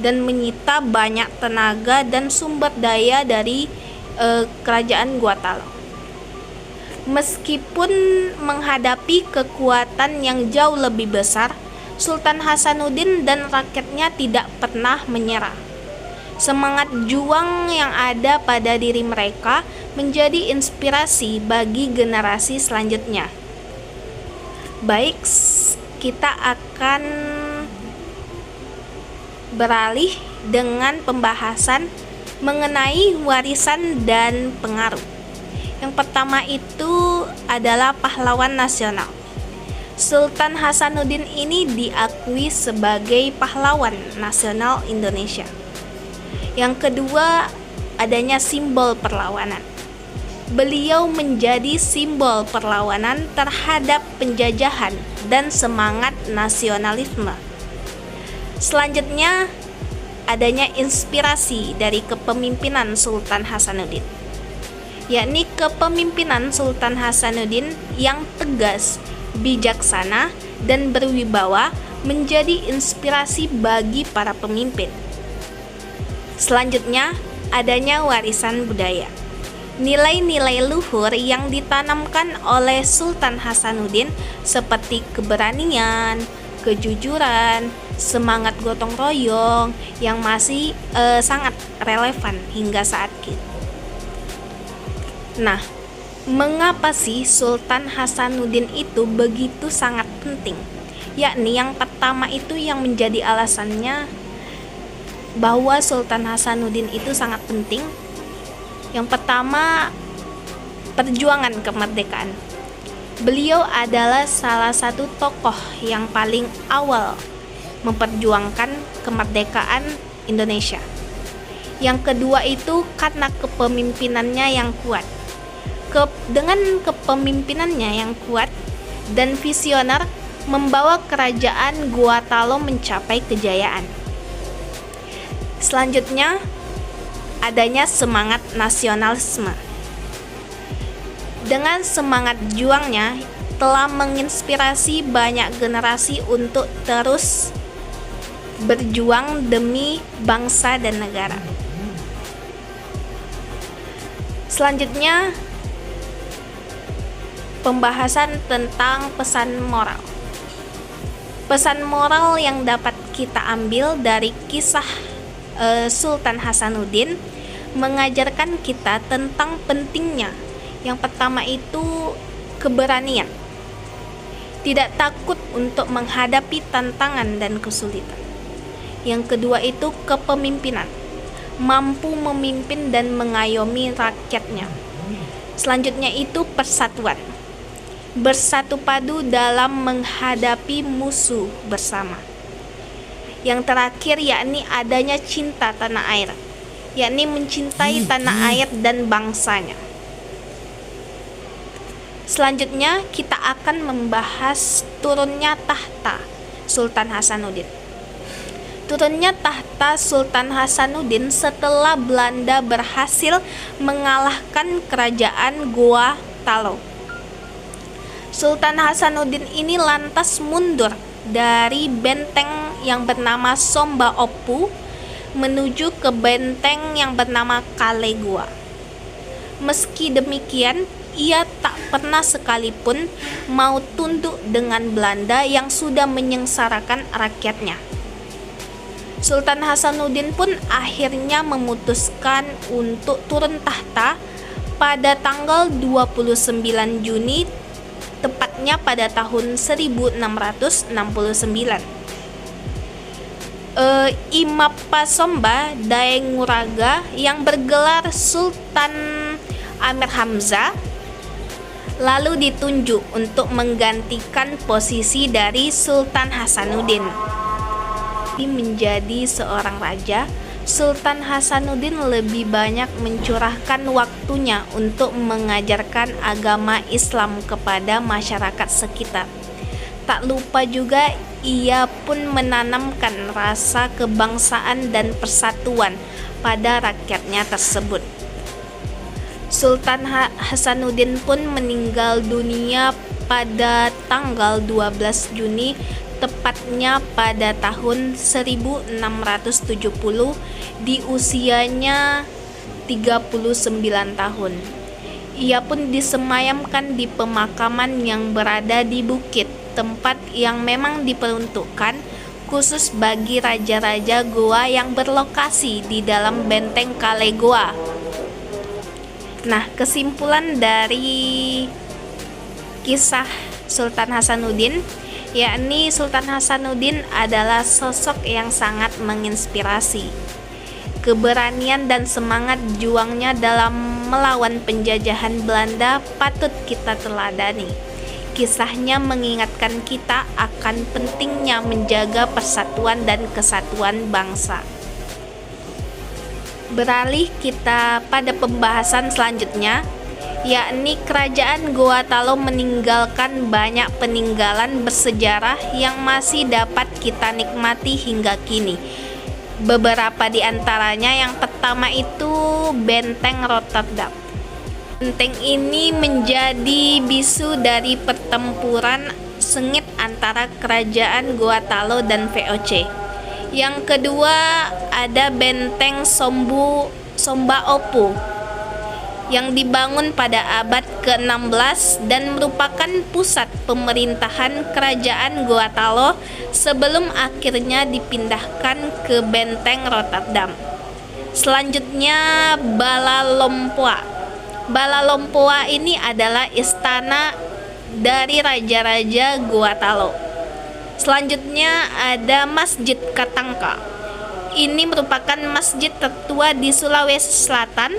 dan menyita banyak tenaga dan sumber daya dari kerajaan Gua Talok. Meskipun menghadapi kekuatan yang jauh lebih besar, Sultan Hasanuddin dan rakyatnya tidak pernah menyerah. Semangat juang yang ada pada diri mereka menjadi inspirasi bagi generasi selanjutnya. Baik, kita akan beralih dengan pembahasan mengenai warisan dan pengaruh. Yang pertama itu adalah pahlawan nasional. Sultan Hasanuddin ini diakui sebagai pahlawan nasional Indonesia. Yang kedua, adanya simbol perlawanan. Beliau menjadi simbol perlawanan terhadap penjajahan dan semangat nasionalisme. Selanjutnya, adanya inspirasi dari kepemimpinan Sultan Hasanuddin, yakni kepemimpinan Sultan Hasanuddin yang tegas, bijaksana, dan berwibawa menjadi inspirasi bagi para pemimpin. Selanjutnya, adanya warisan budaya. Nilai-nilai luhur yang ditanamkan oleh Sultan Hasanuddin seperti keberanian, kejujuran, semangat gotong royong yang masih sangat relevan hingga saat ini. Nah, mengapa sih Sultan Hasanuddin itu begitu sangat penting? Yakni yang pertama itu yang menjadi alasannya bahwa Sultan Hasanuddin itu sangat penting. Yang pertama, perjuangan kemerdekaan. Beliau adalah salah satu tokoh yang paling awal memperjuangkan kemerdekaan Indonesia. Yang kedua itu karena kepemimpinannya yang kuat. Dengan kepemimpinannya yang kuat dan visioner, membawa kerajaan Gua Talok mencapai kejayaan. Selanjutnya, adanya semangat nasionalisme. Dengan semangat juangnya telah menginspirasi banyak generasi untuk terus berjuang demi bangsa dan negara. Selanjutnya, pembahasan tentang pesan moral. Pesan moral yang dapat kita ambil dari kisah Sultan Hasanuddin mengajarkan kita tentang pentingnya. Yang pertama itu keberanian. Tidak takut untuk menghadapi tantangan dan kesulitan. Yang kedua itu kepemimpinan. Mampu memimpin dan mengayomi rakyatnya. Selanjutnya itu persatuan. Bersatu padu dalam menghadapi musuh bersama. Yang terakhir yakni adanya cinta tanah air, yakni mencintai tanah air dan bangsanya. Selanjutnya kita akan membahas turunnya tahta Sultan Hasanuddin. Turunnya tahta Sultan Hasanuddin setelah Belanda berhasil mengalahkan kerajaan Gua Talok. Sultan Hasanuddin ini lantas mundur dari benteng yang bernama Somba Opu menuju ke benteng yang bernama Kalegua. Meski demikian, ia tak pernah sekalipun mau tunduk dengan Belanda yang sudah menyengsarakan rakyatnya. Sultan Hasanuddin pun akhirnya memutuskan untuk turun tahta pada tanggal 29 Juni, tepatnya pada tahun 1669. Imapa Somba Daenguraga yang bergelar Sultan Amir Hamzah lalu ditunjuk untuk menggantikan posisi dari Sultan Hasanuddin. Menjadi seorang raja, Sultan Hasanuddin lebih banyak mencurahkan waktunya untuk mengajarkan agama Islam kepada masyarakat sekitar. Tak lupa juga ia pun menanamkan rasa kebangsaan dan persatuan pada rakyatnya tersebut. Sultan Hasanuddin pun meninggal dunia pada tanggal 12 Juni tepatnya pada tahun 1670 di usianya 39 tahun. Ia pun disemayamkan di pemakaman yang berada di bukit, tempat yang memang diperuntukkan khusus bagi raja-raja Goa yang berlokasi di dalam benteng Kale Goa. Nah, kesimpulan dari kisah Sultan Hasanuddin, yakni Sultan Hasanuddin adalah sosok yang sangat menginspirasi. Keberanian dan semangat juangnya dalam melawan penjajahan Belanda patut kita teladani. Kisahnya mengingatkan kita akan pentingnya menjaga persatuan dan kesatuan bangsa. Beralih kita pada pembahasan selanjutnya, yakni Kerajaan Goa Talo meninggalkan banyak peninggalan bersejarah yang masih dapat kita nikmati hingga kini. Beberapa di antaranya, yang pertama itu Benteng Rotterdam. Benteng ini menjadi bisu dari pertempuran sengit antara Kerajaan Goa Talo dan VOC. Yang kedua ada Benteng Sombaopu yang dibangun pada abad ke-16 dan merupakan pusat pemerintahan Kerajaan Goa Talo sebelum akhirnya dipindahkan ke Benteng Rotterdam. Selanjutnya Bala Lompoa. Bala Lompoa ini adalah istana dari raja-raja Goa Talo. Selanjutnya ada Masjid Katangka. Ini merupakan masjid tertua di Sulawesi Selatan